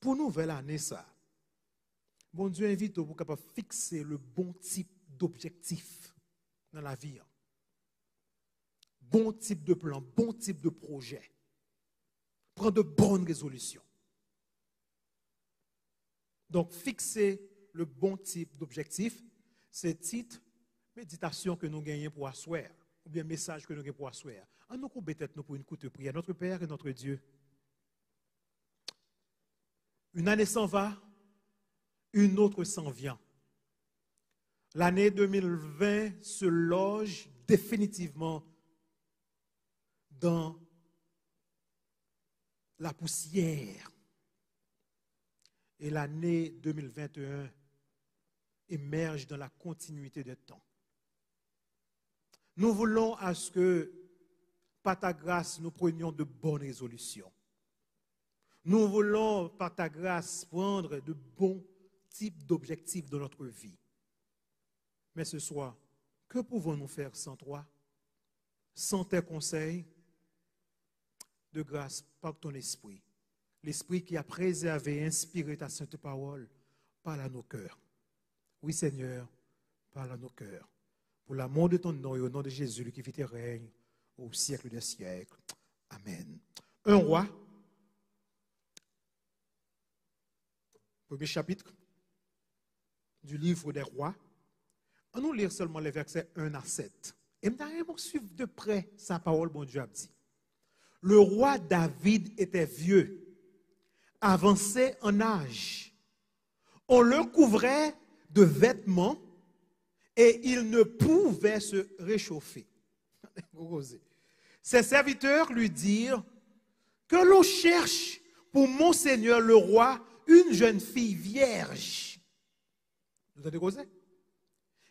Pour nouvelle année, ça, bon Dieu invite pour capable fixer le bon type d'objectif dans la vie. Bon type de plan, bon type de projet. Prendre de bonnes résolutions. Donc, fixer le bon type d'objectif, c'est titre méditation que nous gagnons pour asseoir, ou bien message que nous gagnons pour asseoir. En nous couper tête nous pour une courte prière. Notre Père et notre Dieu. Une année s'en va, une autre s'en vient. L'année 2020 se loge définitivement dans la poussière. Et l'année 2021 émerge dans la continuité des temps. Nous voulons à ce que, par ta grâce, nous prenions de bonnes résolutions. Nous voulons, par ta grâce, prendre de bons types d'objectifs dans notre vie. Mais ce soir, que pouvons-nous faire sans toi, sans tes conseils? De grâce, par ton esprit. L'esprit qui a préservé et inspiré ta sainte parole, parle à nos cœurs. Oui, Seigneur, parle à nos cœurs. Pour l'amour de ton nom et au nom de Jésus, qui vit et règne au siècle des siècles. Amen. Un roi. Premier chapitre du livre des rois. On nous lire seulement les versets 1 à 7. Et nous suivre de près sa parole, bon Dieu a dit. Le roi David était vieux, avancé en âge. On le couvrait de vêtements et il ne pouvait se réchauffer. Ses serviteurs lui dirent que l'on cherche pour mon seigneur le roi une jeune fille vierge. Vous avez causé?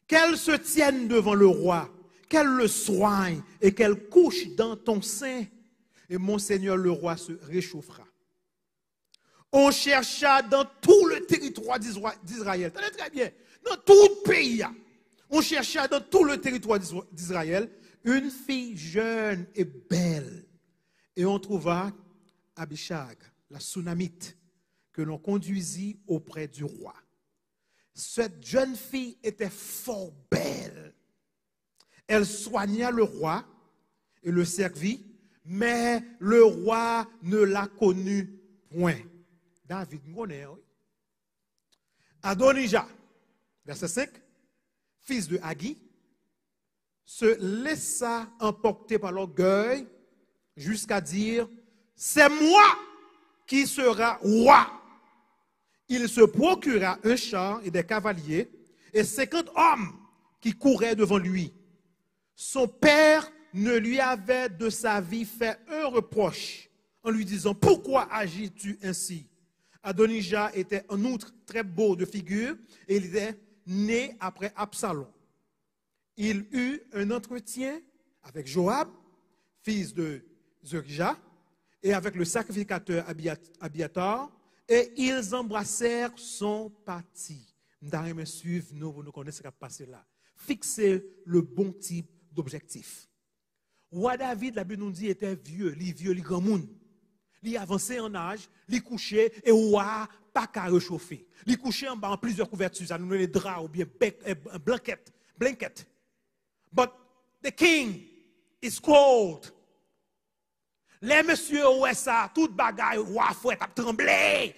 Qu'elle se tienne devant le roi, qu'elle le soigne et qu'elle couche dans ton sein. Et mon seigneur le roi se réchauffera. On chercha dans tout le territoire d'Israël. Tenez très bien. Dans tout le pays. On chercha dans tout le territoire d'Israël une fille jeune et belle. Et on trouva Abishag, la Sunamite, que l'on conduisit auprès du roi. Cette jeune fille était fort belle. Elle soigna le roi et le servit, mais le roi ne la connut point. David, nous connaissons, oui. Adonijah, verset 5, fils de Haggi, se laissa emporter par l'orgueil jusqu'à dire, c'est moi qui sera roi. Il se procura un char et des cavaliers et 50 hommes qui couraient devant lui. Son père ne lui avait de sa vie fait un reproche en lui disant, pourquoi agis-tu ainsi? Adonijah était en outre très beau de figure et il était né après Absalom. Il eut un entretien avec Joab, fils de Zerijah, et avec le sacrificateur Abiatar, et ils embrassèrent son parti. Nous suivre, nous connaissons ce qui a passé là. Fixer le bon type d'objectif. Roi David, la Bible nous dit, était vieux, les grand monde. Il avancé en âge, il couchait, et roi pas qu'à réchauffer. Il couchait en plusieurs couvertures, ça nous les draps ou bien blanket. But the king is cold. Les messieurs, ouais ça, tout bagaille, roi fouet, a tremblé,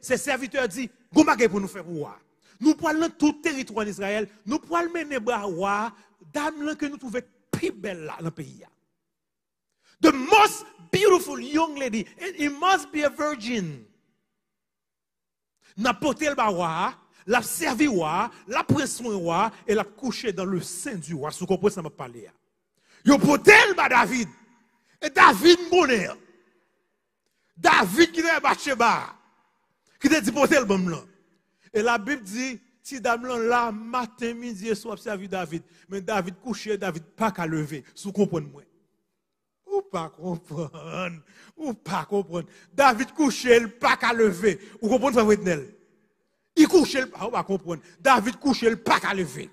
ses serviteurs disent, go bagay pour nous faire roi. Nous prenons tout le territoire d'Israël, nous prenons mener bras roi, dame que nous trouvons plus belle là dans le pays. The most beautiful young lady, and it must be a virgin. N'a porté le roi, l'a servi roi, l'a pris soin roi, et l'a couché dans le sein du roi. Si vous comprenez ça, m'a parlé. Yo porté le David. Et David bonheur. David qui est Bathsheba. Qui te dit porter le bon là. Et la Bible dit, si dame là, matin, midi et soir, servi David. Mais David couché, David pas qu'à lever. Si vous comprenez moi. Ou pas comprendre. Ou pas comprendre. David couché, pas qu'à lever. Vous comprenez ça, Wetnel? Il couché, ou pas comprendre. David couché, pas qu'à lever.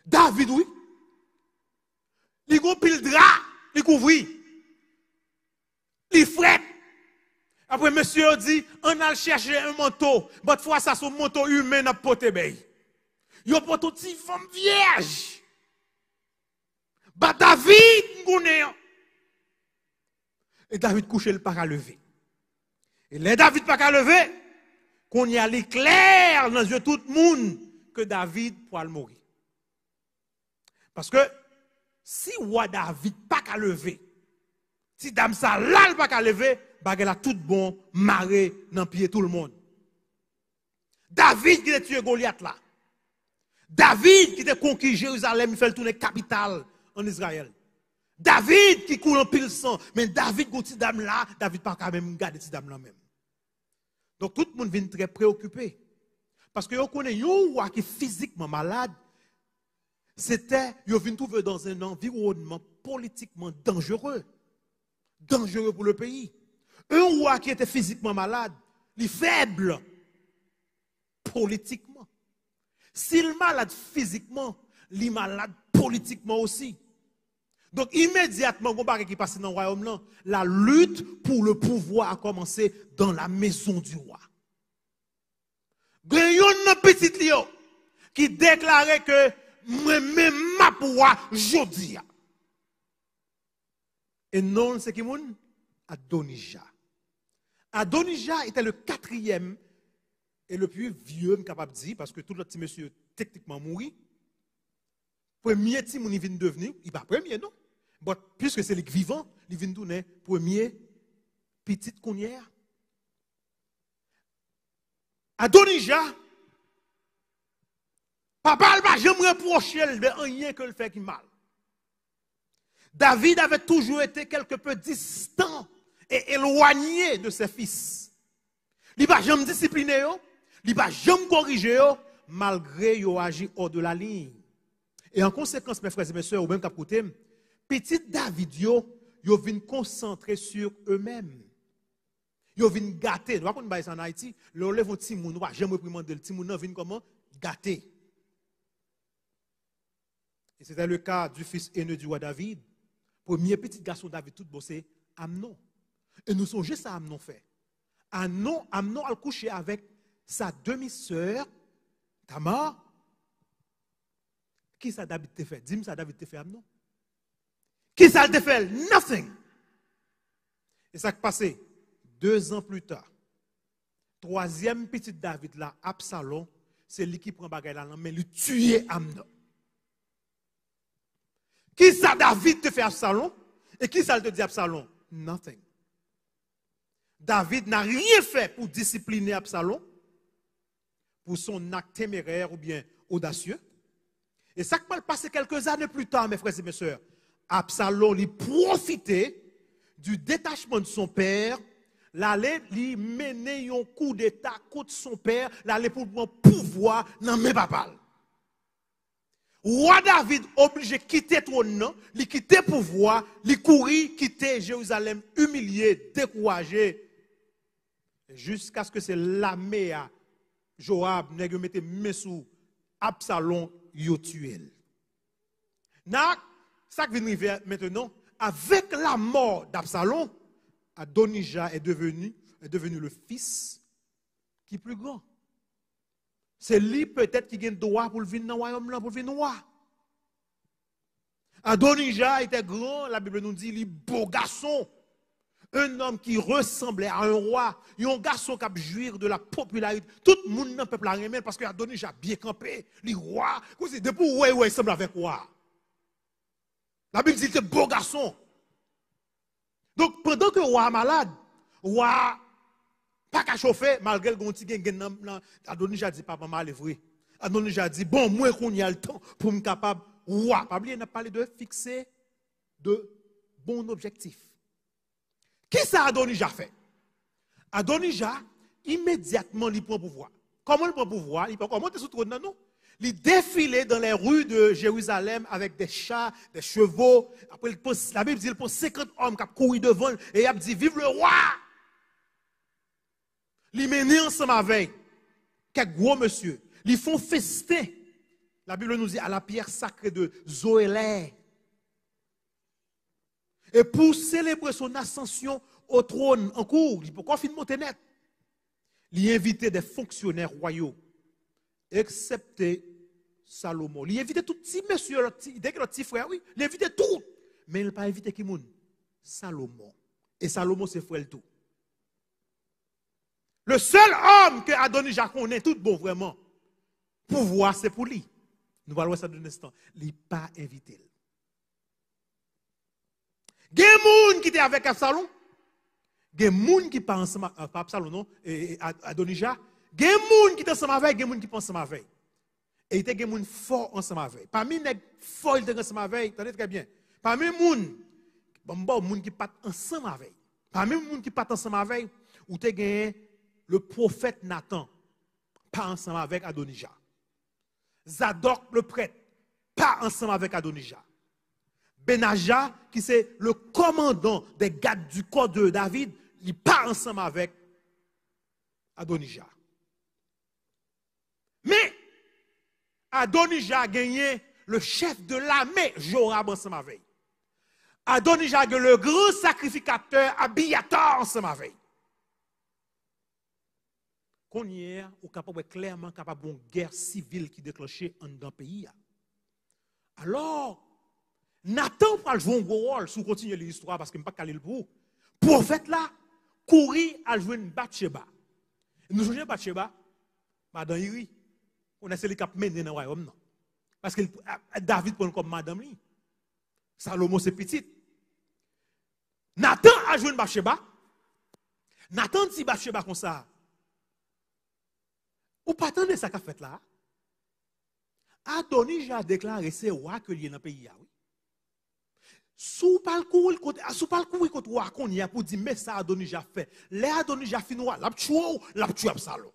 David, oui. Il a pile drap, il couvrit. Il fret. Après, monsieur dit, on a cherché un manteau. But fois ça, son manteau humain n'a pas été bay. Yo porte une femme vierge. Bah David, et David couché le pas à lever. Et les David pas à lever, qu'on y a l'éclair dans les yeux de tout le monde que David pourra mourir. Parce que si roi David pas qu'à lever, si dame ça là pas qu'à lever, bagay la tout bon maré dans pied tout le monde. David qui a tué Goliath là. David qui a conquis Jérusalem, il fait le tourner capitale en Israël. David qui coule en pile sang, mais David qui a dame là, David pas quand même garder cette dame là même. Donc tout le monde vient très préoccupé. Parce que vous connaissez un roi qui est physiquement malade, c'était, il vient trouver dans un environnement politiquement dangereux. Dangereux pour le pays. Un roi qui était physiquement malade, il est faible politiquement. S'il est malade physiquement, il est malade politiquement aussi. Donc immédiatement, qui passe dans le royaume, la lutte pour le pouvoir a commencé dans la maison du roi. Il y a un petit lion qui déclarait que moi-même ma pouvoir aujourd'hui. Et non, c'est qui moun? Adonijah. Adonijah était le quatrième et le plus vieux, capable de dire, parce que tout le petit monsieur techniquement mouru. Premier petit moun, il vient devenir, il va premier, non? But, puisque c'est les vivants, il vient devenir premier petite connière. Adonijah, papa, j'aime reprocher de rien que le fait qui mal. David avait toujours été quelque peu distant et éloigné de ses fils. Il n'a jamais discipliné, il n'a jamais corrigé, malgré qu'il agi hors de la ligne. Et en conséquence, mes frères et mes soeurs, ou même côté, petit David, yo vient concentrer sur eux-mêmes. Yo vient gâter. Nous avons en Haïti, le lève un petit moun, j'aime réprimander le petit moun, vient comment? Gâter. Et c'était le cas du fils aîné du roi David. Premier petit garçon David, tout beau, c'est Amnon. Et nous songeons ça, Amnon fait. Amnon a couché avec sa demi-sœur, Tamar. Qui ça David te fait? Dis-moi ça David te fait, Amnon. Qui ça te fait? Nothing. Et ça qui passé 2 ans plus tard. Troisième petit David là, Absalom, c'est lui qui prend bagaille là, mais lui tuer Amnon. Qui ça David te fait Absalom? Et qui ça te dit Absalom? Nothing. David n'a rien fait pour discipliner Absalom, pour son acte téméraire ou bien audacieux. Et ça qui va passer quelques années plus tard, mes frères et mes sœurs, Absalom lui profitait du détachement de son père, l'aller lui mener un coup d'état contre son père, l'aller pour prendre pouvoir dans mes papas. Roi David obligé de quitter le trône, il quitter le pouvoir, il courir, quitter Jérusalem, humilié, découragé, jusqu'à ce que c'est l'armée à Joab, nèg mette main sous Absalom, yo tué. Ça qui vient maintenant, avec la mort d'Absalom, Adonijah est devenu le fils qui est plus grand. C'est lui peut-être qui a le droit pour venir dans le royaume là, pour venir roi. Adonijah était grand, la Bible nous dit, il est beau garçon. Un homme qui ressemblait à un roi, un garçon qui a jouir de la popularité. Tout le monde dans le peuple a aimé parce que Adonijah a bien campé, les rois. Depuis où il semble avec roi. La Bible dit qu'il était beau garçon. Donc pendant que le roi est malade, le roi pas qu'à chauffer, malgré le gonti gen Adonijah dit papa mal est vrai. Adonijah dit bon moi qu'on y a le temps pour me capable roi. Pas oublier n'a parlé de fixer de bons objectifs. Qui ça Adonijah fait? Adonijah immédiatement il prend pouvoir. Comment il prend pouvoir? Il peut monter sur le trône non? Il défilait dans les rues de Jérusalem avec des chats, des chevaux. Après la Bible dit il pose 50 hommes qui courent devant et il a dit vive le roi. Ils menent ensemble avec quelques gros monsieur. Ils font festin. La Bible nous dit à la pierre sacrée de Zoélé. Et pour célébrer son ascension au trône en cours, il peut pas finir monter net. Il invitait des fonctionnaires royaux, excepté Salomon. Il invitait tout petit monsieur, dès que le petit frère, oui, il invitait tout. Mais il n'a pas invité qui moun? Salomon. Et Salomon, c'est frère tout. Le seul homme que Adonijah connaît, tout bon vraiment, pouvoir, c'est pour lui. Nous allons voir ça dans un instant. Il n'a pas invité. Il y a des gens qui étaient avec Absalom. Il y a des gens qui pas ensemble, pas Absalom, non, et Adonijah. Il y a des gens qui étaient ensemble avec, il y a des gens qui pensent ensemble avec. Et il y a des gens forts ensemble avec. Parmi les forts, ils étaient ensemble avec, attendez très bien. Parmi les gens qui pas ensemble avec. Parmi les gens qui pas ensemble avec, où tu as gagné le prophète Nathan, pas ensemble avec Adonijah. Zadok le prêtre, pas ensemble avec Adonijah. Benaja, qui c'est le commandant des gardes du corps de David, il pas ensemble avec Adonijah. Mais Adonijah a gagné le chef de l'armée, Joram, ensemble avec. Adonijah a gagné le grand sacrificateur, Abiathar, ensemble avec. Qu'on y est, ou capable clairement capable d'une guerre civile qui déclenchait dans le pays. Alors, Nathan va jouer un gros rôle si vous continuez l'histoire parce que je ne vais pas caler le pour. Prophète là, courir à jouer une Bathsheba. Nous jouons Bathsheba, madame Iri, on a celui qui a mené dans le royaume. Parce que David prend comme madame lui. Salomon c'est petit. Nathan a joué une Bathsheba. Nathan dit Bathsheba comme ça. Ou pas attendre ça qu'a fait là. Adonijah a déclaré c'est roi que il est dans le pays. Sous pas le courir contre roi qu'on y a pour dire mais ça Adonijah fait. Les Adonijah finira l'a tué Absalom.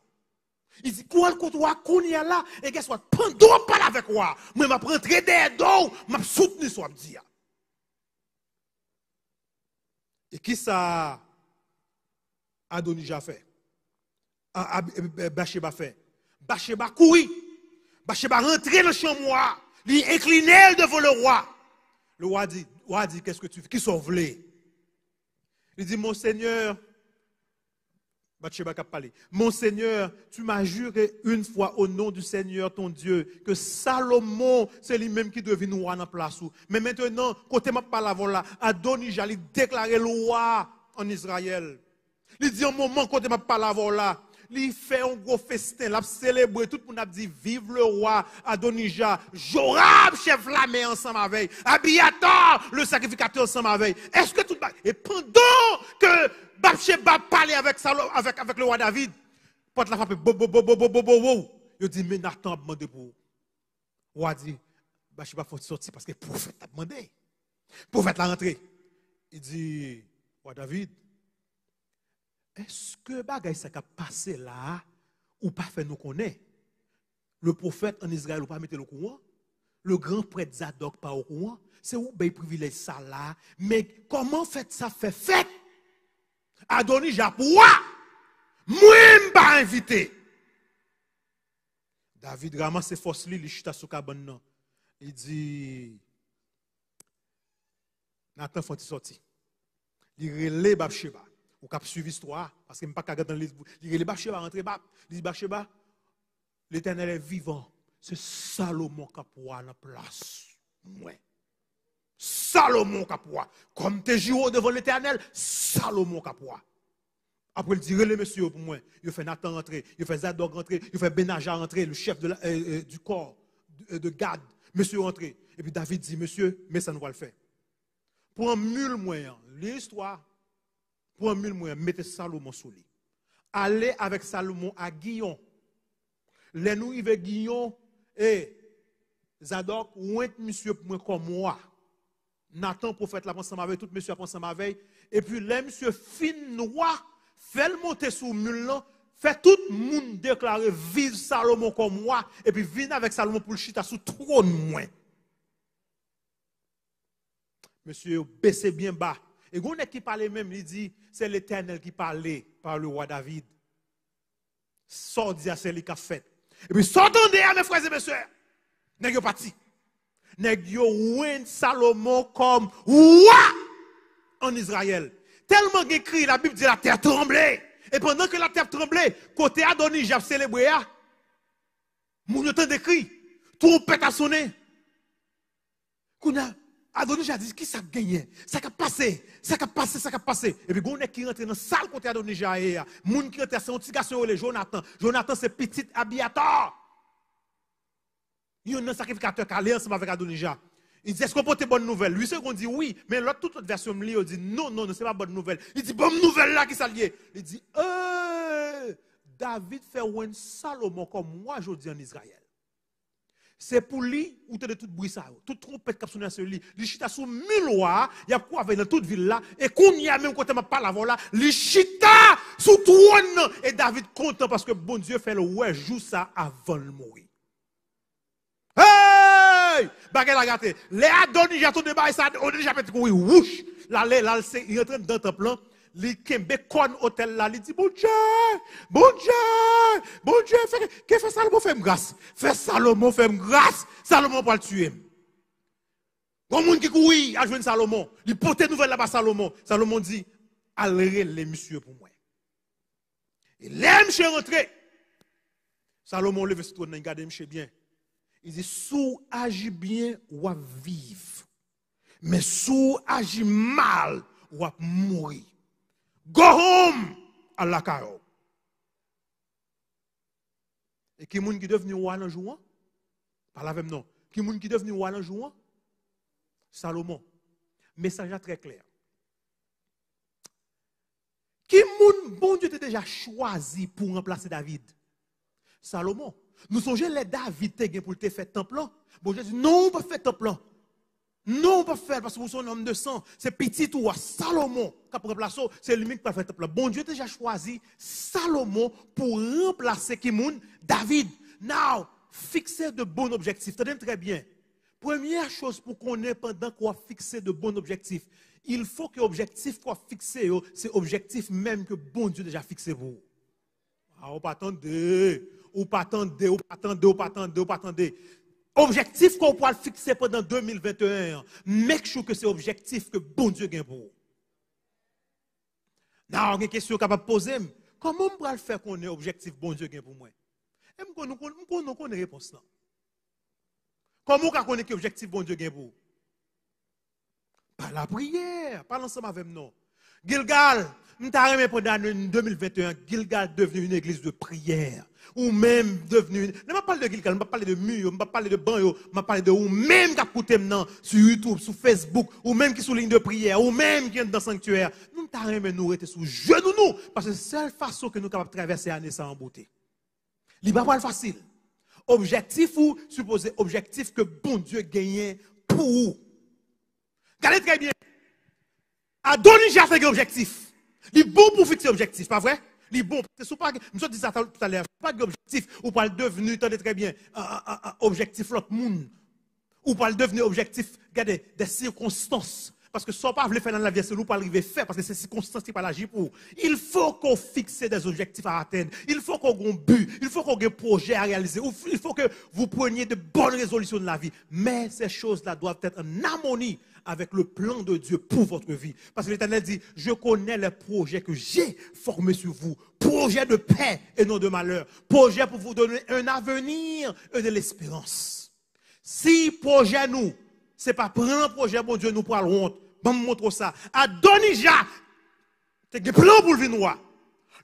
Il dit quoi le contre roi qu'on y a là et qu'est-ce soit pendant pas avec roi. Moi m'a rentrer des dos, m'a soutenir soit dire. Et qui ça Adonijah fait? Bathsheba fait. Bathsheba courit. Bathsheba rentré dans le champ, il incliné devant le roi. Le roi dit qu'est-ce que tu fais? Qui sont volés? Il dit, mon Seigneur, Bathsheba a parlé, mon Seigneur, tu m'as juré une fois au nom du Seigneur ton Dieu que Salomon, c'est lui-même qui devait nous roi dans la place. Mais maintenant, côté ma parole là, Adonijah, il déclaré le roi en Israël. Il dit un moment, côté ma parole là, il fait un gros festin, il a célébré, tout le monde a dit vive le roi, Adonijah, Joram, chef de l'armée ensemble avec, Abiathar, le sacrificateur ensemble avec. Est-ce que tout le monde. Et pendant que Bathsheba parlait avec le roi David, porte la frappe, il dit mais Nathan a demandé pour. Le roi dit, Bathsheba faut sortir parce que le prophète a demandé. Le prophète l'a rentré. Il dit, roi David, est-ce que bagay ça qui passé là ou pas fait nous connaître? Le prophète en Israël ou pas mettre le courant? Le grand prêtre Zadok pas au courant? C'est où ben privilège ça là? Mais comment fait ça fait? Adonijah pour moi pas invité. David ramasse ses forces li chita sous cabane non. Il dit Nathan faut sortir. Il relève Bathsheba. Ou cap suivre l'histoire parce que me pas regarder dans le livre. Il relève Bathsheba rentrer il dit Bathsheba l'Éternel est vivant. C'est Salomon qui a pour la place. Ouais. Salomon qui a pour. Comme tu juré devant l'Éternel, Salomon qui a pour. Après il dit relève monsieur pour moi. Il fait Nathan rentrer, il fait Zadok rentrer, il fait Benaja rentrer, le chef du corps de garde. Monsieur rentrer. Et puis David dit monsieur, mais ça nous va le faire. Pour un mule moyen, l'histoire pour un mille moyens, mettez Salomon sous lui. Allez avec Salomon à Guillon. Les nous y Guillon et Zadok, ou un monsieur pour moi comme moi. Nathan, prophète, la pensée avec tout monsieur pensé avec. Et puis les monsieur fin noir, fait le monter sous mule fait tout le monde déclarer vive Salomon comme moi. Et puis viens avec Salomon pour le chita sous trône moins. Monsieur, baissez bien bas. Et quand on qui parlait même, il dit, c'est l'Éternel qui parlait par le roi David. Sorti à celui qui a fait. Et puis, s'entendez à mes frères et mes soeurs. N'est-ce pas parti? N'est-ce pas Salomon comme roi en Israël. Tellement qu'il crie, la Bible dit la terre tremblait. Et pendant que la terre tremblait, côté Adonijah célébré, mon entend des cris, trompette a sonné. Adonijah dit qui ça gagné, ça a passé, ça a passé, ça a passé. Et puis, on est qui rentre dans la salle côté Adonijah, et moun qui rentre, c'est un petit garçon, Jonathan. Jonathan, c'est petit Abiatar. Il y a un sacrificateur qui allait ensemble avec Adonijah. Il dit, est-ce qu'on porte bonne nouvelle? Lui, c'est qu'on dit oui, mais l'autre, toute autre version me lit, il dit non, non, non, c'est pas bonne nouvelle. Il dit, bonne nouvelle là qui s'allie. Il dit, David fait un Salomon comme moi, je dis en Israël. C'est pour lui, où tu as de tout bruit ça, toute trompette qui a sur lui. Il chita sous 1000 lois, il y a quoi avec dans toute ville là, et qu'on y a même quand on parle avant là, il chita sous trône. Et David content parce que bon Dieu fait le ouais, joue ça avant de mourir. Hey! Bagay la gâté. Les Adonijah tout débat ça, on déjà fait courir, wouch. Là, il rentre dans le temple. Il kembe kon hôtel là, il dit bon Dieu, bon Dieu, bon Dieu, que fait Salomon fait grâce. Fait Salomon fait grâce, Salomon pas le tuer. Bon monde qui courir à joindre Salomon, il porte nouvelle là-bas Salomon. Salomon dit allez les monsieur pour moi. Et les monsieur rentré. Salomon lève ce trône, regarde monsieur bien. Il dit sous agit bien ou à vivre. Mais sous agit mal ou à mourir. Go home à la caillou. Et qui moun qui devenu roi en jouant? Par la même non. Qui moun qui devenu roi en jouant? Salomon. Message très clair. Qui moun bon Dieu t'a déjà choisi pour remplacer David? Salomon. Nous songeons les David te pour te faire temple. Bon Dieu dit non, pas faire temple. Non, pas faire parce que vous êtes un homme de sang. C'est petit ou Salomon qui a remplacé. C'est lui qui a fait temple. Bon Dieu a déjà choisi Salomon pour remplacer Kimoun, David. Now, fixer de bons objectifs. Tenez très bien. Première chose pour qu'on ait pendant qu'on a fixé de bons objectifs, il faut que l'objectif qu'on a fixé, c'est l'objectif même que bon Dieu a déjà fixé pour vous. Ah, ou pas attendez, ou pas attendez, ou pas attendez, ou pas attendez, ou pas attendez. Objectif qu'on pourra fixer pendant 2021, make sure que c'est objectif que bon Dieu gagne pour vous. Non, il y a une question capable de poser. Comment on pourra le faire qu'on ait objectif bon Dieu gagne pour moi? Et nous connaissons la réponse là. Comment on connaît que objectif bon Dieu gagne pour vous? Par la prière, par l'ensemble avec nous. Gilgal, pendant 2021, Gilgal est devenu une église de prière. Ou même devenu. Je ne parle pas de Gilgal, je ne parle pas de mur, je ne parle pas de banc, je parle de ou même qui écoute maintenant sur YouTube, sur Facebook, ou même qui sont ligne de prière, ou même qui est dans le sanctuaire. Nous ne nous rester sous genoux, nous, parce que c'est la seule façon que nous sommes capables de traverser l'année sans beauté. Ce n'est pas facile. Objectif ou supposé objectif que bon Dieu gagne pour vous. Regardez très bien. Adonijah fait un objectif. Il est bon pour fixer objectif, pas vrai? Il est bon. C'est pas, je dis ça tout à l'heure, pas d'objectif, ou pas le devenir, attendez très bien, objectif l'autre monde. Ou pas le devenir objectif, regardez, des circonstances. Parce que sans pas le faire dans la vie, c'est nous pas arriver à faire, parce que c'est circonstances qui pas l'agir pour. Il faut qu'on fixe des objectifs à atteindre. Il faut qu'on ait un but. Il faut qu'on ait un projet à réaliser. Il faut que vous preniez de bonnes résolutions de la vie. Mais ces choses-là doivent être en harmonie avec le plan de Dieu pour votre vie. Parce que l'Éternel dit, je connais les projets que j'ai formés sur vous. Projets de paix et non de malheur. Projets pour vous donner un avenir et de l'espérance. Si projet nous, c'est pas prendre un projet, bon Dieu, nous pour le honte. Bon, me montre ça. Adonijah, tu as un plan pour le vinoir.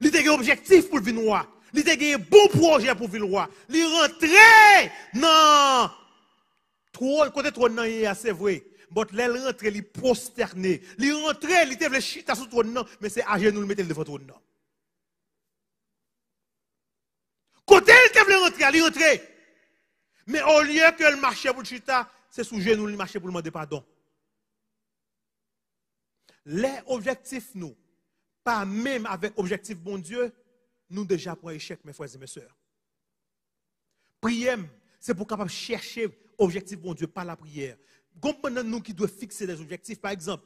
Il a un objectif pour le vinoir. Il a un bon projet pour le vinoir. Il rentre non. Trop, côté trop non, c'est vrai. Mais il rentre, il prosterné. Il rentre, il était le chita sur trône, mais c'est à genoux, il mettait devant trône. Côté il était rentrer, il rentre. Mais au lieu que le marché pour le chita, c'est sous genou, il marche pour demander pardon. Les objectifs, nous, pas même avec objectif bon Dieu, nous déjà pour échec, mes frères et mes sœurs. Prière, c'est pour capable chercher objectif bon Dieu, pas la prière. Comprenez nous qui doit fixer des objectifs, par exemple,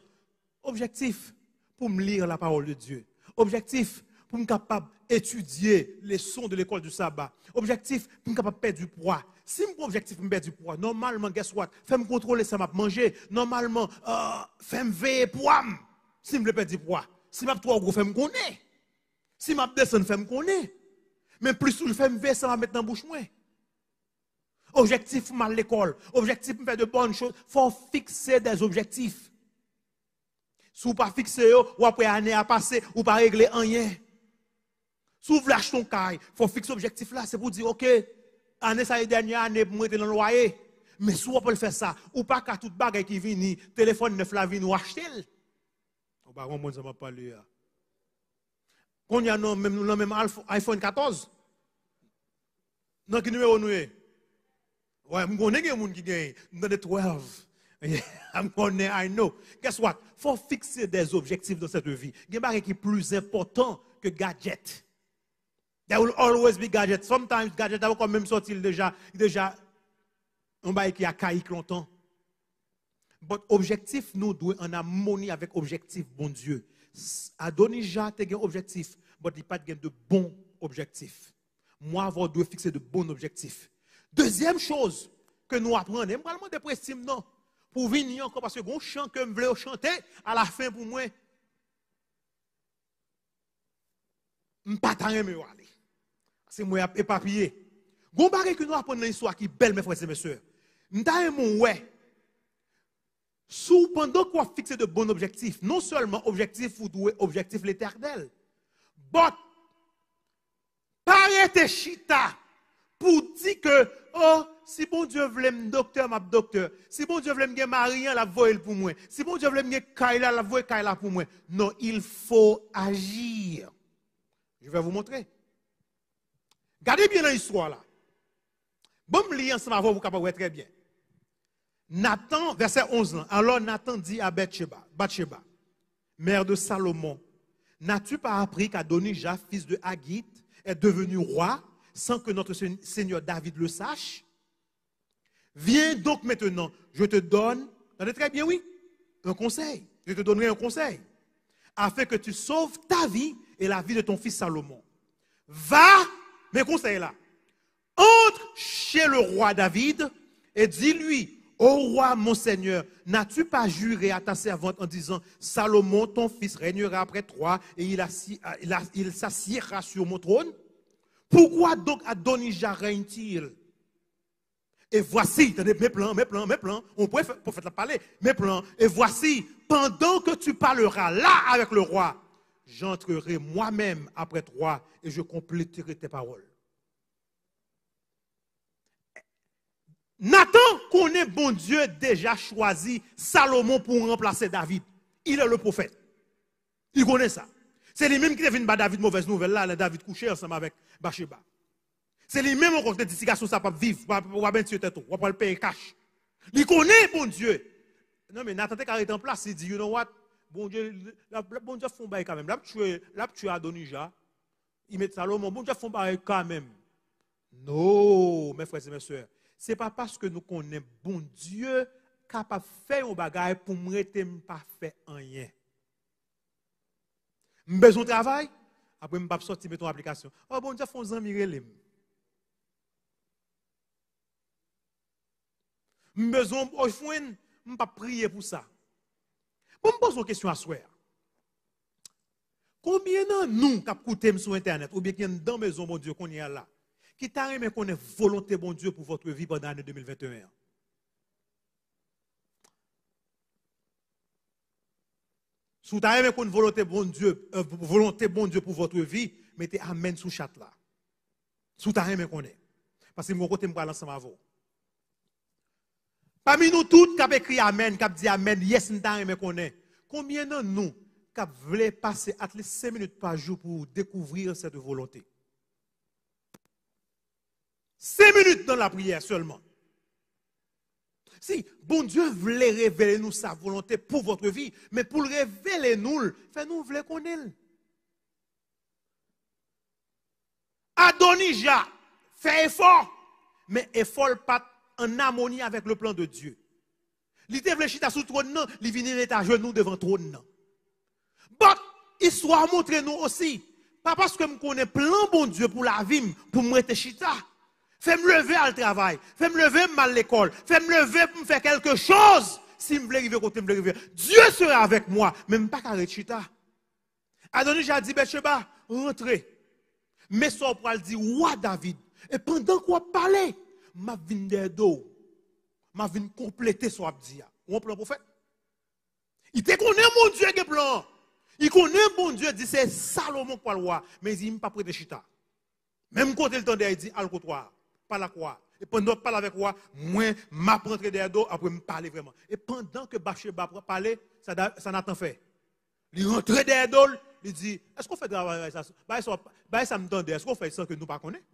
objectif pour me lire la parole de Dieu. Objectif pour me capable étudier les sons de l'école du sabbat. Objectif pour me capable perdre du poids. Si mon objectif pour me perdre du poids, normalement, guess what? Fais-moi contrôler ça m'a manger. Normalement, fais-moi veiller poids. Si je veux perdre poids, si je trop gros, fais-moi connaître. Si je descends, fais-moi connaître. Mais plus je fais me ça va mettre dans la bouche moi. Objectif mal l'école, objectif faire de bonnes choses, il faut fixer des objectifs. Si vous pas fixer ou après année à passer, ou pas régler rien. Si vous voulez acheter ton caille, il faut fixer objectif là, c'est pour dire OK, année ça dernière année pour mettre dans le loyer. Mais si vous pouvez faire ça, ou pas qu'à toute bague qui vient, téléphone neuf la vient ou acheter. On va voir ça m'a parlé. Qu'on y a même iPhone 14. Non qui numéro nous est? Ouais, je connais des gens qui gagnent dans les 12. I know. Guess what? Il faut fixer des objectifs dans cette vie. Il y a des choses qui sont plus importants que gadgets. There will always be gadgets. Sometimes gadgets ont quand même sorti déjà un bail qui a caillé longtemps. Mais objectif nous doit en harmonie avec objectif bon Dieu. Adonija a un objectif, mais il n'y a pas de bons objectifs. Moi, je dois fixer de bons objectifs. Deuxième chose que nous apprenons, je ne vais pas demander non, pour venir encore, parce que un chant que je voulais chanter, à la fin pour moi, je ne vais pas aller. C'est moi éparpillé. Gon bagay que nous apprenons dans l'histoire qui est belle, mes frères et mes sœurs. Nous ouais. Pendant qu'on fixe de bons objectifs, non seulement objectif ou objectif l'éternel, mais parete chita pour dire que, oh, si bon Dieu voulait me docteur, ma docteur. Si bon Dieu voulait me marier, la voie pour moi. Si bon Dieu voulait me Kaila, la voie Kaila pour moi. Non, il faut agir. Je vais vous montrer. Regardez bien l'histoire là. Bon, me lire ensemble avant, vous capable très bien. Nathan, verset 11. Alors Nathan dit à Bathsheba, mère de Salomon, n'as-tu pas appris qu'Adonija, fils de Haggith, est devenu roi sans que notre Seigneur David le sache? Viens donc maintenant, je te donne, entendez très bien, oui, un conseil. Je te donnerai un conseil, afin que tu sauves ta vie et la vie de ton fils Salomon. Va, mes conseils là, entre chez le roi David et dis-lui, ô roi, mon Seigneur, n'as-tu pas juré à ta servante en disant, Salomon, ton fils, régnera après toi et il s'assiera sur mon trône? Pourquoi donc Adonija règne-t-il? Et voici, tenez, mes plans, on pourrait faire parler, mes plans, et voici, pendant que tu parleras là avec le roi, j'entrerai moi-même après toi et je compléterai tes paroles. Nathan connaît bon Dieu déjà choisi Salomon pour remplacer David. Il est le prophète. Il connaît ça. C'est lui-même qui devine David mauvaise nouvelle là, David couché ensemble avec Bathsheba. C'est lui-même qui dit que ça peut vivre, pour bien tuer tout, pour le payer cash. Il connaît bon Dieu. Non mais Nathan est arrêté en place, il dit you know what? Bon Dieu font bail quand même. Là tu as Adonija. Il met Salomon, bon Dieu font bail quand même. Non, mes frères et mes sœurs. Ce n'est pas parce que nous connaissons bon Dieu capable de faire un bagage pour me rester pas faire rien. Je besoin de travail, après je vais sortir mettre une application. Oh bon Dieu, font un mirelem. Je besoin de je pas prier pour ça. Bon, me pose une question à soi. Combien de nous qui écoutons sur internet ou bien qui sont dans la maison bon Dieu qu'on y a là? Qui t'a aimé qu'on ait volonté bon Dieu pour votre vie pendant l'année 2021? Si vous avez aimé qu'on ait volonté bon Dieu pour votre vie, mettez amen sous chat là. Si vous avez aimé qu'on ait. Parce que mon côté me parle ensemble avec vous. Parmi nous tous qui avons écrit amen, qui avons dit amen, yes, nous avons aimé qu'on ait. Combien de nous qui voulons passer à 5 minutes par jour pour découvrir cette volonté? 5 minutes dans la prière seulement. Si, bon Dieu voulait révéler nous sa volonté pour votre vie, mais pour le révéler nous, fais-nous voulons connaître. Adonija, fait effort, mais effort pas en harmonie avec le plan de Dieu. Il te réfléchit à sous trône, il vient à genoux devant trône. But, histoire montre nous aussi, pas parce que je connais plan bon Dieu pour la vie, pour me réfléchir. Fais-me lever à le travail. Fais-me lever à l'école. Fais-me lever pour me faire quelque chose. si je veux arriver côté, je veux arriver. Dieu sera avec moi, même pas qu'à Chita. Adonis a dit, Bathsheba, rentrez. Mais son pour dit, ouais David. Et pendant qu'on parlait, m'a vinn d'eau. M'a vinn compléter son abdia. On plan prophète. Il te connaît mon Dieu qui plan. Il connaît mon Dieu, dit c'est Salomon pour le roi, mais il dit pas prêt de Chita. Même quand il tendait, il dit al côtoir, pas la croix. Et pendant que je parle avec moi, moi, je rentré derrière d'eau, après me parler vraiment. Et pendant que Bathsheba parlait, ça n'a pas fait. Il rentre derrière d'eau, il dit, est-ce qu'on fait travail ça? Ça me tendait, est-ce qu'on fait ça que nous ne connaissons pas?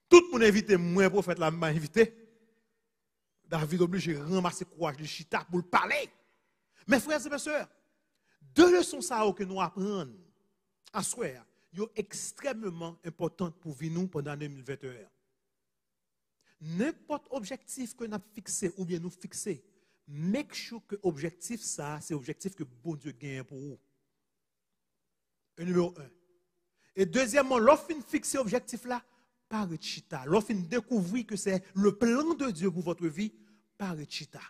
Tout le monde invité, moi, prophète, là, m'a invité. David obligé de ramasser le courage de Chita pour le parler. Mes frères et mes sœurs, deux leçons que nous apprenons à soir, sont extrêmement importantes pour nous pendant 2021. N'importe objectif que nous avons fixé ou bien nous fixé, make sure que l'objectif, ça, c'est l'objectif que bon Dieu gagne pour vous. Numéro 1. Et deuxièmement, lorsqu'on fixe l'objectif là, par Chita. Lorsqu'on découvre que c'est le plan de Dieu pour votre vie, par Chita.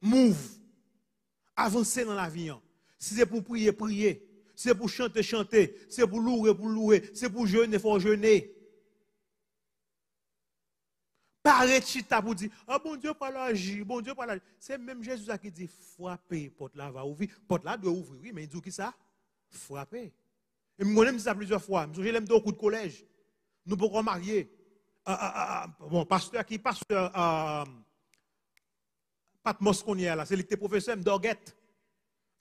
Move. Avancez dans la vie. Si c'est pour prier, prier. Si c'est pour chanter, chanter. Si c'est pour louer. Si c'est pour jeûner, il faut jeûner. Paré Chita pour dire, ah bon Dieu pas l'agir, bon Dieu pas l'agir. C'est même Jésus qui dit, frappez, porte là va ouvrir. Porte là doit ouvrir, oui, mais il dit qui ça? Frappez. Et moi, je ça plusieurs fois. Je l'aime dans le coup de collège. Nous pourrons marier. Bon, pasteur qui pasteur Pat Mosconier là, c'est le professeur Dorguette.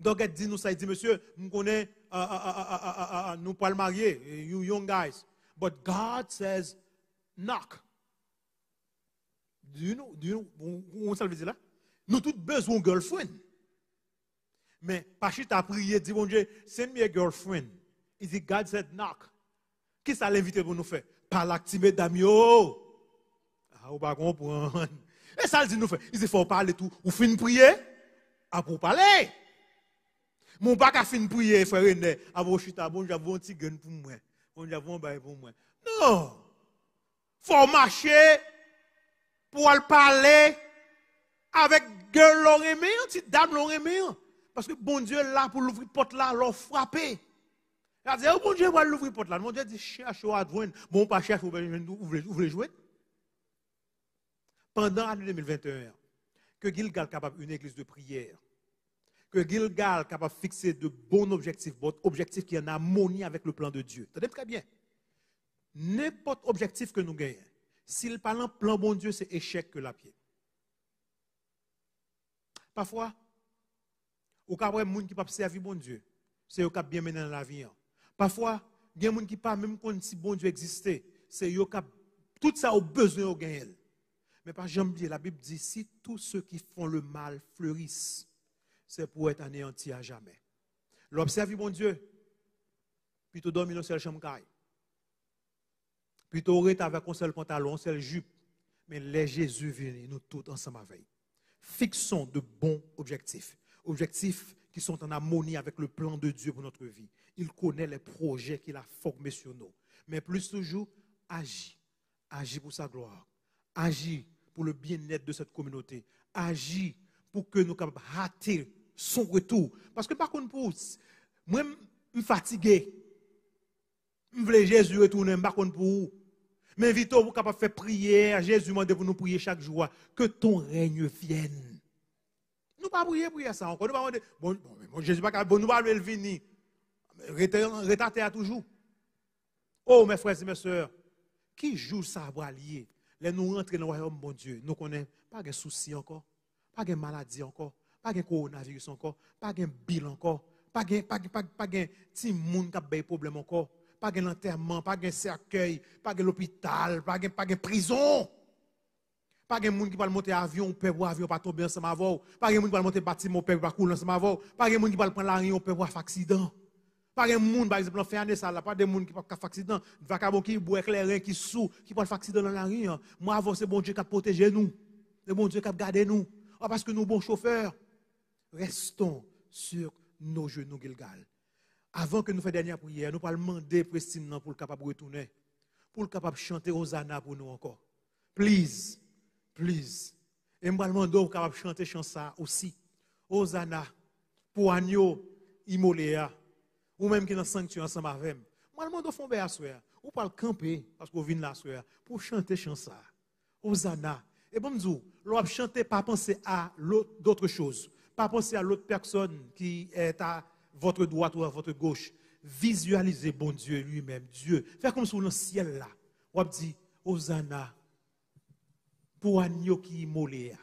Dorguette dit nous ça, il dit monsieur, nous connaissons nous pas le marier, you young guys. But God says knock. Do you know, on ça veut dire là? Nous tous besoin de girlfriend. Mais Pachit a prié, dit bon Dieu, send me a girlfriend. Il dit God said knock. Qui ça l'invité pour nous faire? Par l'activé d'amio. Ah, on va comprendre. Et ça, il dit nous fait. Il dit faut parler tout. Ou fin prier? Ah, pour parler. Mon pas qu'à fin prier, frère René. Ah, bon, chita, bon, j'avais un petit gun pour moi. Bon, j'avais un bail pour moi. Non. Faut marcher pour aller parler avec gueule l'oreille, petit dame l'oreille. Parce que bon Dieu là pour l'ouvrir porte là, l'ont frappé. Il a dit, oh bon Dieu, va l'ouvrir porte là. Mon Dieu dit, cherche à joindre. Bon, pas cherche, vous voulez jouer. Pendant l'année 2021, que Gilgal capable une église de prière, que Gilgal capable de fixer de bons objectifs, objectifs qui sont en harmonie avec le plan de Dieu. Tenez très bien. N'importe objectif que nous gagnons, s'il parle en plan bon Dieu, c'est échec que la pied. Parfois, au cas où il y a des gens qui ne peuvent pas servir bon Dieu, c'est eux qui bien mené dans la vie. Parfois, il y a des gens qui ne peuvent même pas si bon Dieu existait, c'est eux qui tout ça au besoin de gagner. Mais par exemple, la Bible dit, si tous ceux qui font le mal fleurissent, c'est pour être anéanti à jamais. L'observer bon Dieu, plutôt dormir dans seule chambre caille. Plutôt rester avec un seul pantalon, un seul jupe. Mais les Jésus viennent, nous tous ensemble avec. Fixons de bons objectifs. Objectifs qui sont en harmonie avec le plan de Dieu pour notre vie. Il connaît les projets qu'il a formés sur nous. Mais plus toujours, agis. Agis pour sa gloire. Agis pour le bien-être de cette communauté. Agis pour que nous puissions rater son retour. Parce que par contre, moi, je suis fatigué. Je veux Jésus retourner, par contre, pour vous. Mais Vito, vous capable de faire prière. Jésus m'a dit pour nous prier chaque jour. Que ton règne vienne. Nous ne pas prier ça encore. Nous pas demander, bon, Jésus pas capable, nous pas le venir. Retarder à toujours. Oh, mes frères et mes sœurs, qui joue ça va lier? Là, nous rentrons dans le royaume, bon Dieu. Nous connaissons pas de soucis encore, pas de maladie encore, pas de coronavirus encore, pas de bill encore, pas de petit monde qui a des problèmes encore, pas de l'enterrement, pas de cercueil, pas de l'hôpital, pas de prison. Pas de monde qui va monter avion, peut voir avion pas tomber ensemble avant. Pas de monde qui va monter bâtiment, peut pas couler ensemble avant. Pas de monde qui va prendre la rue, peut voir accident. Pas de monde par exemple en fin d'année ça là, pas de monde qui va faire accident, vagabond qui boit éclairé qui sous, qui va faire accident dans la rue. Moi avant c'est bon Dieu qui a protégé nous. C'est bon Dieu qui a gardé nous. Parce que nous bons chauffeurs. Restons sur nos genoux Gilgal. Avant que nous fassions dernière prière, nous allons demander Prestine pour le capable de retourner, pour le capable de chanter Hosanna pour nous encore. Please. Please. Et je demande capable de chanter chant ça aussi. Hosanna, pour agneau, immoléa, ou même qui dans le sanctuaire ensemble avec moi. Je demande fond à soir, ou pas le camper, parce qu'on vient là soir, pour chanter chant ça. Hosanna. Et bon, nous, l'on chanter, pas penser à d'autres choses. Pas penser à l'autre personne qui est à votre droite ou à votre gauche. Visualisez bon Dieu lui-même, Dieu. Faire comme si dans le ciel là. On dit, Hosanna, pour agneau qui immolé,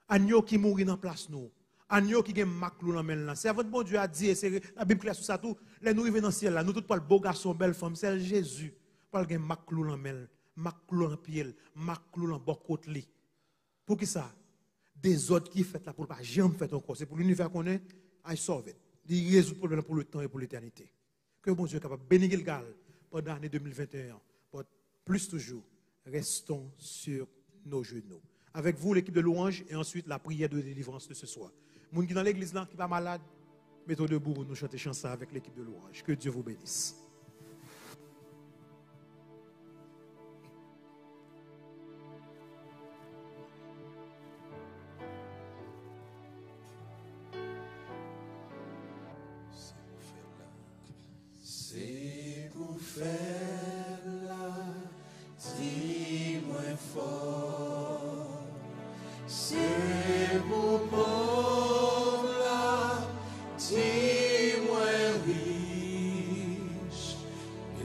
agneau qui mourit dans place nous, agneau qui a maclou dans main là. C'est votre bon Dieu a dit, c'est la Bible claire sur ça tout, les nous arrivons dans le ciel là, nous tous pas le beau garçon, belle femme, c'est Jésus. Pas le maclou dans main, maclou dans pied, maclou dans bord côte li. Pour qui ça? Des autres qui fait là pour pas jamais fait encore, c'est pour l'univers qu'on est, I solve it. Il résout le problème pour le temps et pour l'éternité. Que bon Dieu est capable de bénir le gars pendant l'année 2021. Plus toujours, restons sur nos genoux. Avec vous, l'équipe de louange, et ensuite la prière de délivrance de ce soir. Moun qui dans l'église là, qui va malade, mettons debout pour nous chanter chanson avec l'équipe de louange. Que Dieu vous bénisse. C'est pour faire là, dis-moi fort. C'est pour pauvre là, dis-moi riche.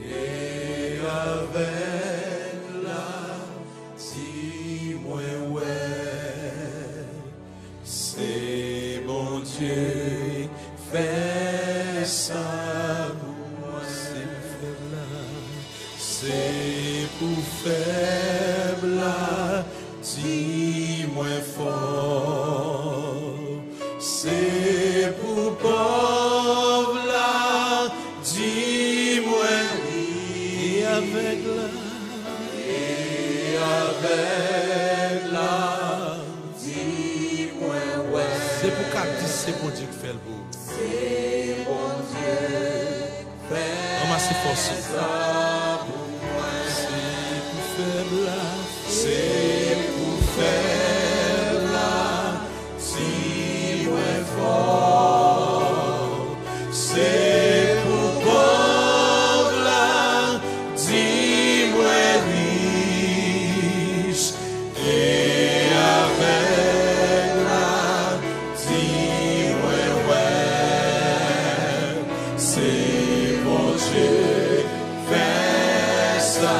Et avec là, dis-moi ouais. C'est bon Dieu, fais ça. C'est pour faible, dis-moi fort. C'est pour pauvre, dis-moi oui. Et avec la, dis-moi ouais. C'est pour qu'à dire, c'est bon Dieu qui fait le beau. C'est bon Dieu qui fait. Ramassez force. C'est pour faible, dis-moi fort. C'est pour pauvre, dis-moi riche. Et avec la, dis-moi ouais. C'est bon Dieu, fais ça.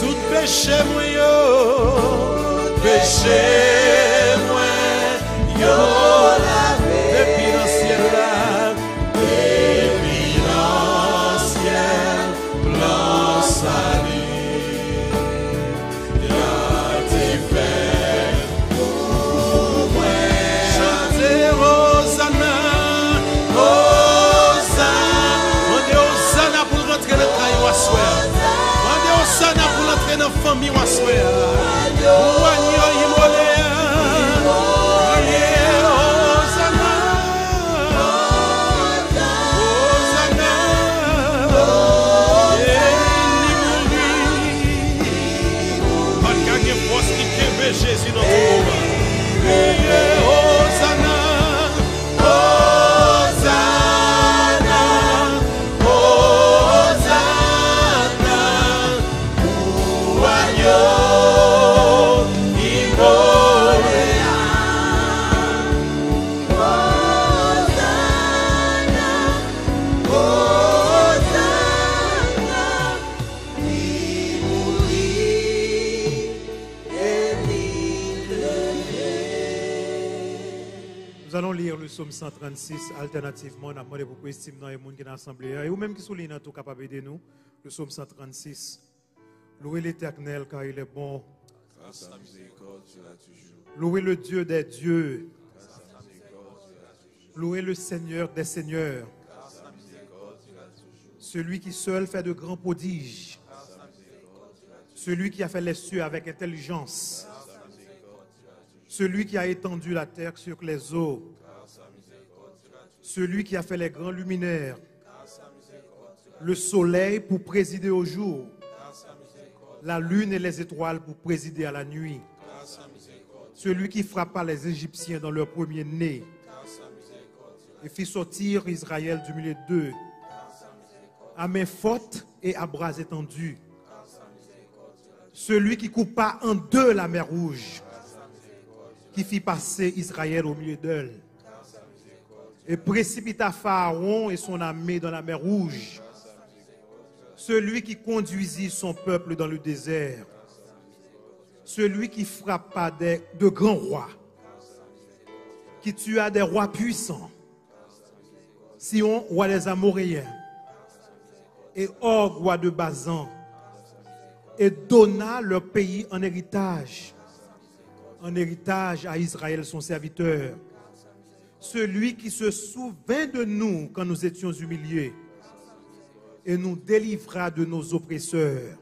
Tout péché moi yo, péché moi yo lavé depuis l'ancien là, depuis l'ancien blanc salé, y'a été fait pour moi. Chantez Hosanna, Hosanna, on dit Hosanna pour rentrer dans le caillou à soir. Hosanna pour l'entrée dans la famille, on se fait. Hosanna. Jésus dans ton Hosanna, Hosanna, Nous allons lire le psaume 136 alternativement. On a demandé beaucoup d'estime dans les gens qui sont dans l'assemblée. Et ou même qui soulignent tout capable d'aider nous. Le psaume 136. Louez l'Éternel car il est bon. Car sa miséricorde sera toujours. Louez le Dieu des dieux. Car sa miséricorde sera toujours. Louez le Seigneur des seigneurs. Car sa miséricorde sera toujours. Celui qui seul fait de grands prodiges. Car sa miséricorde sera toujours. Celui qui a fait les cieux avec intelligence. Car sa miséricorde sera toujours. Celui qui a étendu la terre sur les eaux. Car sa miséricorde sera toujours. Celui qui a fait les grands luminaires. Car sa miséricorde sera toujours. Le soleil pour présider au jour. Car sa miséricorde. La lune et les étoiles pour présider à la nuit. Car sa miséricorde. Celui qui frappa les Égyptiens dans leur premier-né Car sa miséricorde sera. et fit sortir Israël du milieu d'eux Car sa miséricorde. à main forte et à bras étendus. Car sa miséricorde sera. Celui qui coupa en deux la mer rouge, Car sa miséricorde sera. qui fit passer Israël au milieu d'elle, Car sa miséricorde. et précipita Pharaon et son armée dans la mer rouge. Celui qui conduisit son peuple dans le désert, celui qui frappa de grands rois, qui tua des rois puissants, Sion, roi des Amoréens, et Og, roi de Bazan, et donna leur pays en héritage à Israël son serviteur. Celui qui se souvint de nous quand nous étions humiliés et nous délivra de nos oppresseurs.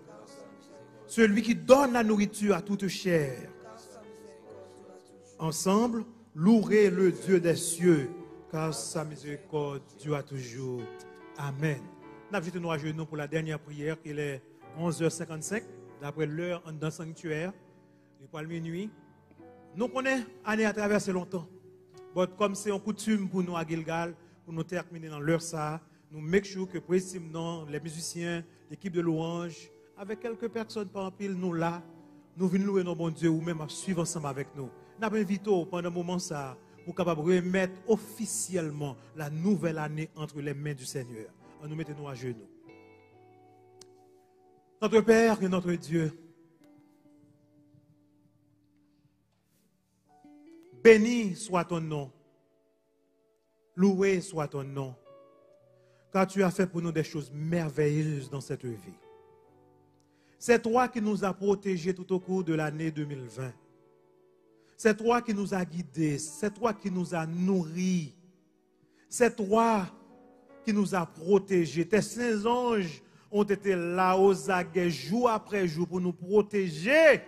Celui qui donne la nourriture à toute chair. Ensemble, louez le Dieu des cieux, car sa miséricorde dure toujours. Amen. Nous avons jeté nos genoux pour la dernière prière, qui est 11h55, d'après l'heure dans le sanctuaire, et pour la minuit. Nous connaissons l'année à traverser longtemps. Mais comme c'est une coutume pour nous à Gilgal, pour nous terminer dans l'heure ça, nous make sure que précisément les musiciens, l'équipe de louange, avec quelques personnes par pile, nous là, nous venons louer nos bons dieux ou même à suivre ensemble avec nous. Nous avons invité pendant un moment ça, pour capable remettre officiellement la nouvelle année entre les mains du Seigneur. En nous mettons à genoux. Notre Père et notre Dieu, béni soit ton nom, loué soit ton nom, car tu as fait pour nous des choses merveilleuses dans cette vie. C'est toi qui nous as protégés tout au cours de l'année 2020. C'est toi qui nous as guidés, c'est toi qui nous as nourris, c'est toi qui nous as protégés. Tes saints anges ont été là aux aguets jour après jour pour nous protéger.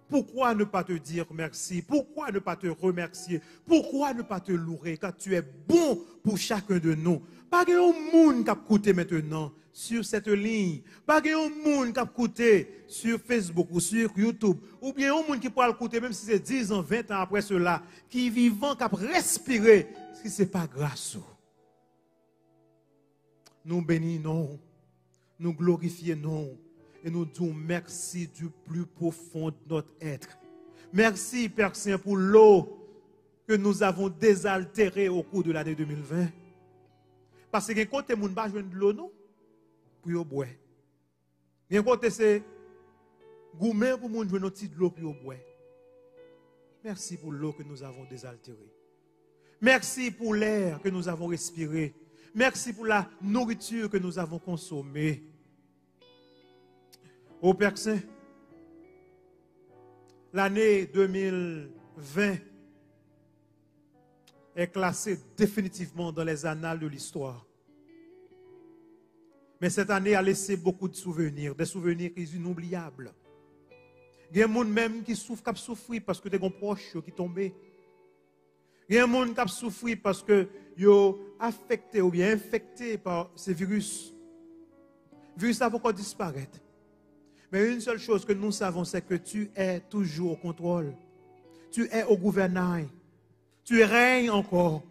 Pourquoi ne pas te dire merci? Pourquoi ne pas te remercier? Pourquoi ne pas te louer? Car tu es bon pour chacun de nous. Pas qu'il y ait un monde qui a écouté maintenant sur cette ligne. Pas qu'il y ait un monde qui a écouté sur Facebook ou sur YouTube. Ou bien un monde qui pourra l'écouter même si c'est 10 ans, 20 ans après cela. Qui est vivant, qui a respiré. Si ce n'est pas grâce. Nous bénissons, nous glorifions. Et nous disons merci du plus profond de notre être. Merci, Père Saint, pour l'eau que nous avons désaltérée au cours de l'année 2020. Parce que quand on va jouer de l'eau, nous, pour boire. Et quand c'est gourmet pour nous jouer notre de l'eau pour boire. Merci pour l'eau que nous avons désaltérée. Merci pour l'air que nous avons respiré. Merci pour la nourriture que nous avons consommée. Ô Père Saint, l'année 2020 est classée définitivement dans les annales de l'histoire. Mais cette année a laissé beaucoup de souvenirs, des souvenirs inoubliables. Il y a des gens même qui souffrent, qui souffrent parce que des gens proches qui sont tombés. Il y a des gens qui souffrent parce que ils sont affectés ou bien infectés par ces virus. Le virus a beaucoup disparaître. Mais une seule chose que nous savons, c'est que tu es toujours au contrôle. Tu es au gouvernail. Tu règnes encore.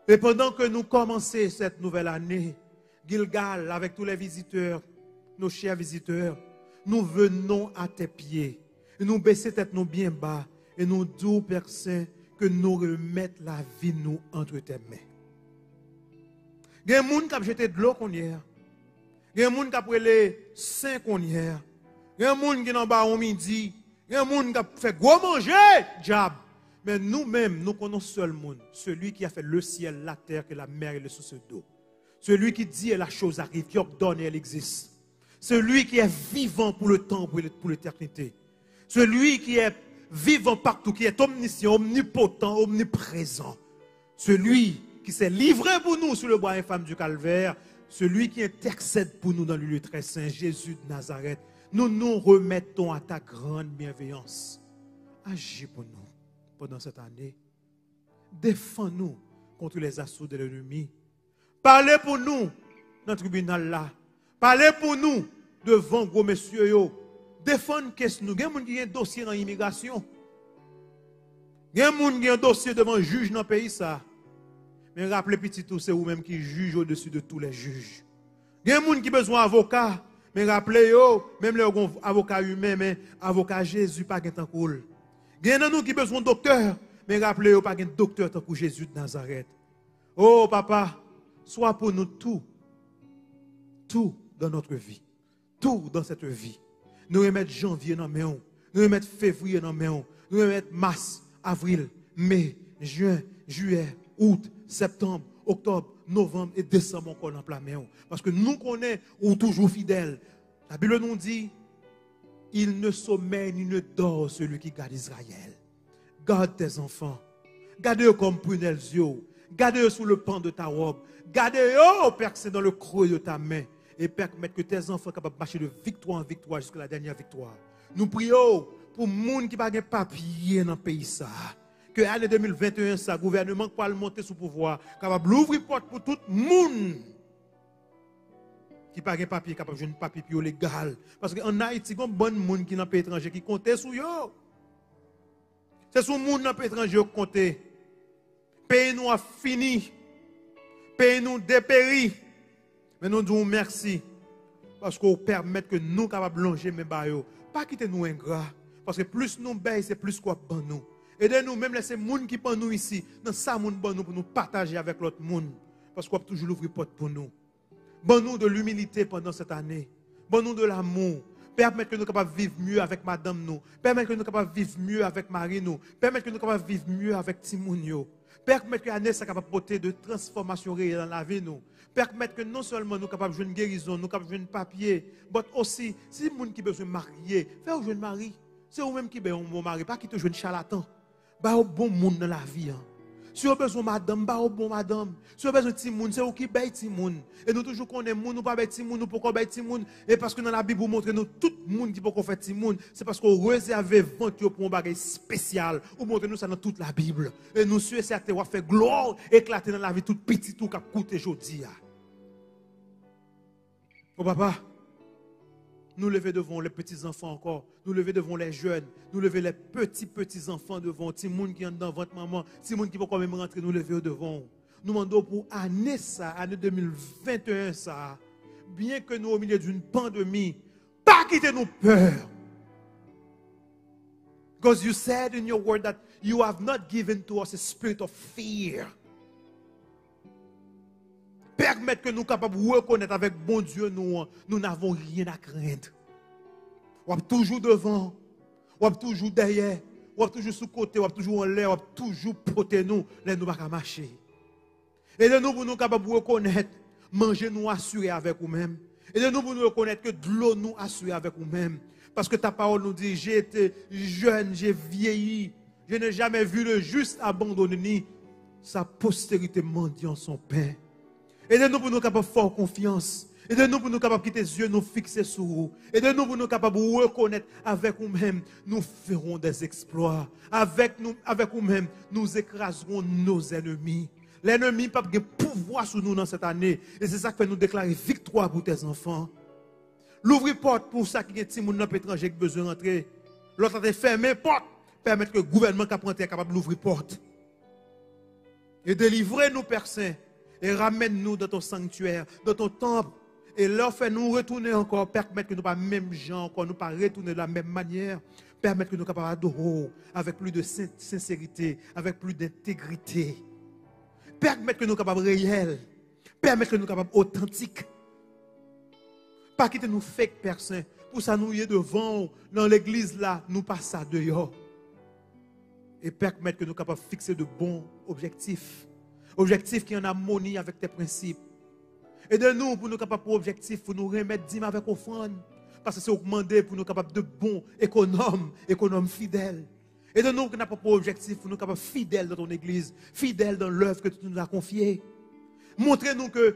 Et pendant que nous commençons cette nouvelle année, Gilgal, avec tous les visiteurs, nos chers visiteurs, nous venons à tes pieds. Et nous baissons tête nous bien bas. Et nous disons, Père Saint, que nous remettons la vie nous entre tes mains. Il y a des gens qui ont jeté de l'eau qu'on y a. Il y a des gens qui ont pris les saints qu'on y a. Il y a des gens qui ont bas au midi. Il y a des gens qui ont fait gros manger, diable. Mais nous-mêmes, nous connaissons seul monde, celui qui a fait le ciel, la terre, et la mer et le sous d'eau. Celui qui dit et la chose arrive, qui ordonne et elle existe. Celui qui est vivant pour le temps, pour l'éternité. Celui qui est vivant partout, qui est omniscient, omnipotent, omniprésent. Celui qui s'est livré pour nous sur le bois infâme du calvaire. Celui qui intercède pour nous dans le lieu très saint, Jésus de Nazareth. Nous nous remettons à ta grande bienveillance. Agis pour nous pendant cette année. Défends-nous contre les assauts de l'ennemi. Parlez pour nous dans le tribunal là. Parlez pour nous devant gros messieurs. Défendre qu'est-ce nous. Il y a des gens qui ont un dossier dans l'immigration. Il y a des gens qui ont un dossier devant un juge dans le pays. Ça. Mais rappelez petit tout, c'est vous-même qui juge au-dessus de tous les juges. Il y a des gens qui ont besoin d'avocat. Mais rappelez, même les avocats humains, mais avocat Jésus, pas de temps cool. Il y a des gens qui ont besoin de docteur. Mais rappelez, pas de docteur tant que Jésus de Nazareth. Oh papa, sois pour nous tout dans notre vie. Tout dans cette vie. Nous remettre janvier dans main, nous remettre février dans main, nous remettre mars, avril, mai, juin, juillet, août, septembre, octobre, novembre et décembre encore dans la main. Parce que nous connaissons ou toujours fidèles. La Bible nous dit, il ne sommeille ni ne dort celui qui garde Israël. Garde tes enfants. Garde-eux comme prunelles yeux. Garde-eux sous le pan de ta robe. Garde-eux percés dans le creux de ta main. Et permettre que tes enfants soient capables de marcher de victoire en victoire jusqu'à la dernière victoire. Nous prions pour les gens qui n'ont pas de papier dans le pays. Que l'année 2021, le gouvernement qui va monter sous pouvoir, capable d'ouvrir porte pour tout le monde qui n'a pas de papier, capable de jouer un papier légal. Parce qu'en Haïti, il y a bon monde qui dans le pays étranger qui compte sur eux. C'est sur le monde dans le pays étranger qui compte. Le pays nous a fini. Le pays nous dépérit. Mais nous disons merci. Parce qu'on permet que nous capables de longer mes bails. Pas quitter nous ingrats. Parce que plus nous baillons, c'est plus quoi pour nous. Aidez-nous, même laisser les gens qui sont nous ici, dans ça, nous pour nous partager avec l'autre monde. Parce qu'on va toujours ouvrir porte pour nous. Bon nous de l'humilité pendant cette année. Bon nous de l'amour. Permettre que nous soyons capables de vivre mieux avec madame nous. Permettre que nous soyons capables de vivre mieux avec Marie nous. Permettre que nous soyons capables de vivre mieux avec Timoun. Permettre que l'année soit capable de porter de transformation réelle dans la vie nous. Permettre que non seulement nous sommes capables de jouer une guérison, nous sommes capables de jouer un papier, mais aussi, si les gens qui ont besoin de marier, faites jouer un mari. C'est vous-même qui avez besoin de mari, pas qui te joue un charlatan. Bah au bon monde dans la vie. Si vous avez besoin de madame, bah au bon madame. Si vous avez besoin de Timoun, c'est vous qui baille Timoun. Et nous toujours connaissons, nous pas baille Timoun, nous pourquoi baille Timoun. Et parce que dans la Bible, vous montrez nous tout le monde qui peut faire Timoun, c'est parce qu'on réserve vente pour un bagage spécial. Vous montrez nous ça dans toute la Bible. Et nous sommes certains qui faire gloire, éclater dans la vie toute petite, tout qui a coûté aujourd'hui. Oh papa, nous lever devant les petits-enfants encore, nous lever devant les jeunes, nous lever les petits-enfants devant, si moun qui sont dans votre maman, si moun qui vont quand même rentrer, nous lever devant. Nous demandons pour année 2021 ça, bien que nous au milieu d'une pandémie, pas quitter nos peurs. Because you said in your word that you have not given to us a spirit of fear. Permettre que nous capables de reconnaître avec bon Dieu, nous n'avons rien à craindre. On est toujours devant, on est toujours derrière, on est toujours sous côté, on est toujours en l'air, on est toujours porté nous, les nous pas marcher. Et de nous pour nous capables de reconnaître, manger nous assurer avec nous-mêmes. Et de nous pour nous reconnaître que de l'eau nous assurer avec nous-mêmes. Parce que ta parole nous dit, j'ai été jeune, j'ai vieilli, je n'ai jamais vu le juste abandonné, ni sa postérité mendiant son pain. Aidez-nous pour nous capables de faire confiance. Aidez-nous pour nous capables de quitter les yeux, nous fixer sur vous. Aidez-nous pour nous capables de reconnaître avec nous-mêmes, nous ferons des exploits. Avec nous-mêmes, nous écraserons nos ennemis. L'ennemi n'a pas de pouvoir sur nous dans cette année. Et c'est ça qui fait nous déclarer victoire pour tes enfants. L'ouvrir porte pour ça qui est petit monde étranger qui a besoin d'entrer. L'autre a fermé porte. Permettre que le gouvernement est capable d'ouvrir porte. Et délivrer nos Père Saint. Et ramène-nous dans ton sanctuaire, dans ton temple. Et leur fait nous retourner encore, permettre que nous pas même gens, encore nous pas retourner de la même manière. Permettre que nous capables d'adorer avec plus de sincérité, avec plus d'intégrité. Permettre que nous capables réels. Permettre que nous capables authentiques. Pas quitter nous fake personne. Pour ça nous y est devant, dans l'église là, nous pas ça dehors. Et permettre que nous soyons capables de fixer de bons objectifs. Objectifs qui sont en harmonie avec tes principes. Aide-nous pour nous capables pour objectif, pour nous remettre dîme avec offrande. Parce que c'est augmenté pour nous capables de bons économes fidèles. Aide-nous pour nous capables pour objectif, pour nous capables fidèles dans ton église, fidèles dans l'œuvre que tu nous as confiée. Montrez-nous que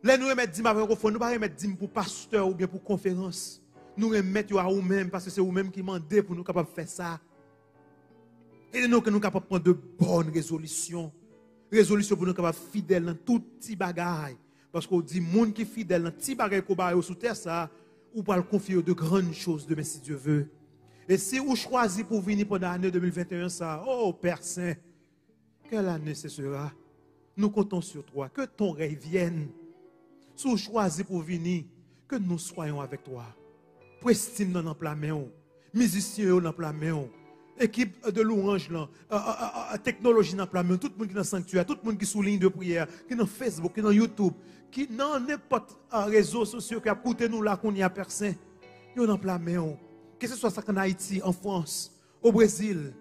là nous remettre dîme avec offrande, nous ne pas remettre dîme pour pasteur ou bien pour conférence. Nous remettre à vous-même parce que c'est vous-même qui mandez pour nous capables de faire ça. Aide-nous que nous capables de prendre de bonnes résolutions. Résolution pour nous capables fidèles dans tout petit bagaille. Parce qu'on dit, monde qui est fidèle dans petit bagaille qu'on va sous terre, ça, ou pas le confier de grandes choses demain si Dieu veut. Et si vous choisissez pour venir pendant l'année 2021, ça, oh Père Saint, quelle année ce sera? Nous comptons sur toi, que ton règne vienne. Si vous choisissez pour venir, que nous soyons avec toi. Prestime dans la main, musiciens dans la main. Équipe de louange, technologie dans le tout le monde qui est dans le sanctuaire, tout le monde qui est sous ligne de prière, qui est dans Facebook, qui est dans YouTube, qui est dans n'importe quel réseau social qui a coûté nous là qu'on y a personne. Nous dans la main. Que ce soit ça en Haïti, en France, au Brésil,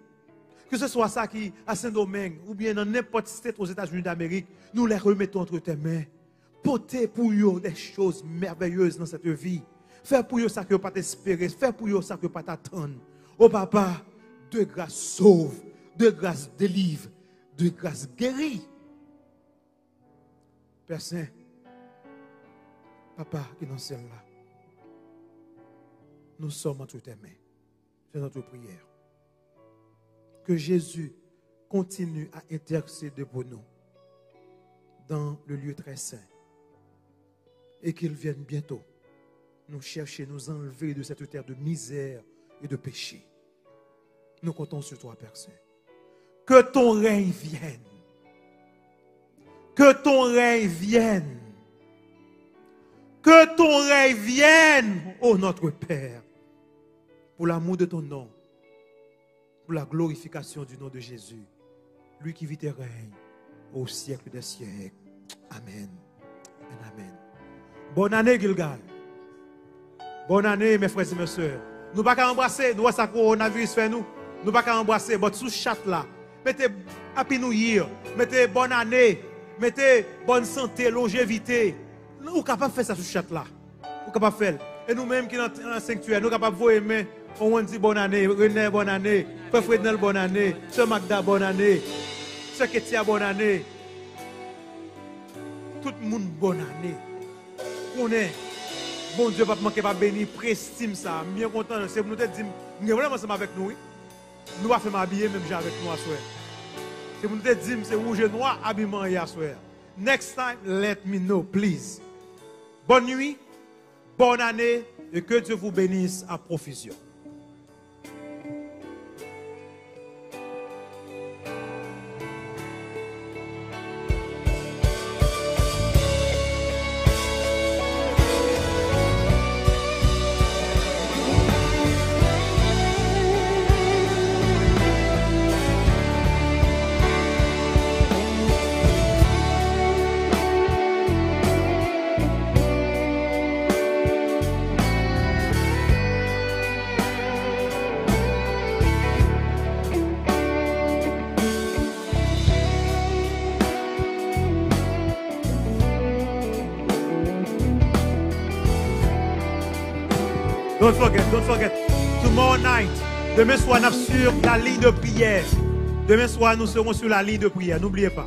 que ce soit ça qui à Saint-Domingue, ou bien dans n'importe quel state aux États-Unis d'Amérique, nous les remettons entre tes mains. Portez pour eux des choses merveilleuses dans cette vie. Fais pour eux ça que pas t'espérer, fais pour eux ça que pas t'attendre. Oh papa, de grâce sauve, de grâce délivre, de grâce guérit. Père Saint, Papa qui est dans celle-là, nous sommes entre tes mains. C'est notre prière. Que Jésus continue à intercéder pour nous dans le lieu très saint et qu'il vienne bientôt nous chercher, nous enlever de cette terre de misère et de péché. Nous comptons sur toi, Père Saint. Que ton règne vienne. Que ton règne vienne. Que ton règne vienne, ô notre Père, pour l'amour de ton nom, pour la glorification du nom de Jésus, lui qui vit et règne au siècle des siècles. Amen. Amen. Bonne année, Gilgal. Bonne année, mes frères et mes sœurs. Nous ne pouvons pas embrasser, nous ça coronavirus fait nous. Nous ne pouvons pas embrasser, votre sous chat là. Mettez Happy New Year, mettez bonne année, mettez bonne santé, longévité. Nous sommes capables de faire ça sous chat là. Nous sommes capables de faire. Et nous-mêmes qui sommes dans le sanctuaire, nous sommes capables de vous aimer. On dit bonne année, René bonne année, Frère Frednel bonne année, Sœur Magda bonne année, Sœur Ketia bonne année. Tout le monde bonne année. On est. Bon Dieu, pas manquer pas béni, prestime ça. Bien content, c'est pour nous dire, nous vraiment ensemble avec nous. Nous va faire m'habiller même j'ai avec nous à soir. C'est pour nous dire, c'est rouge et noir, habillement hier soir. Next time, let me know, please. Bonne nuit, bonne année et que Dieu vous bénisse à profusion. Don't forget. Tomorrow night, demain soir, nous sommes sur la ligne de prière. Demain soir, nous serons sur la ligne de prière. N'oubliez pas.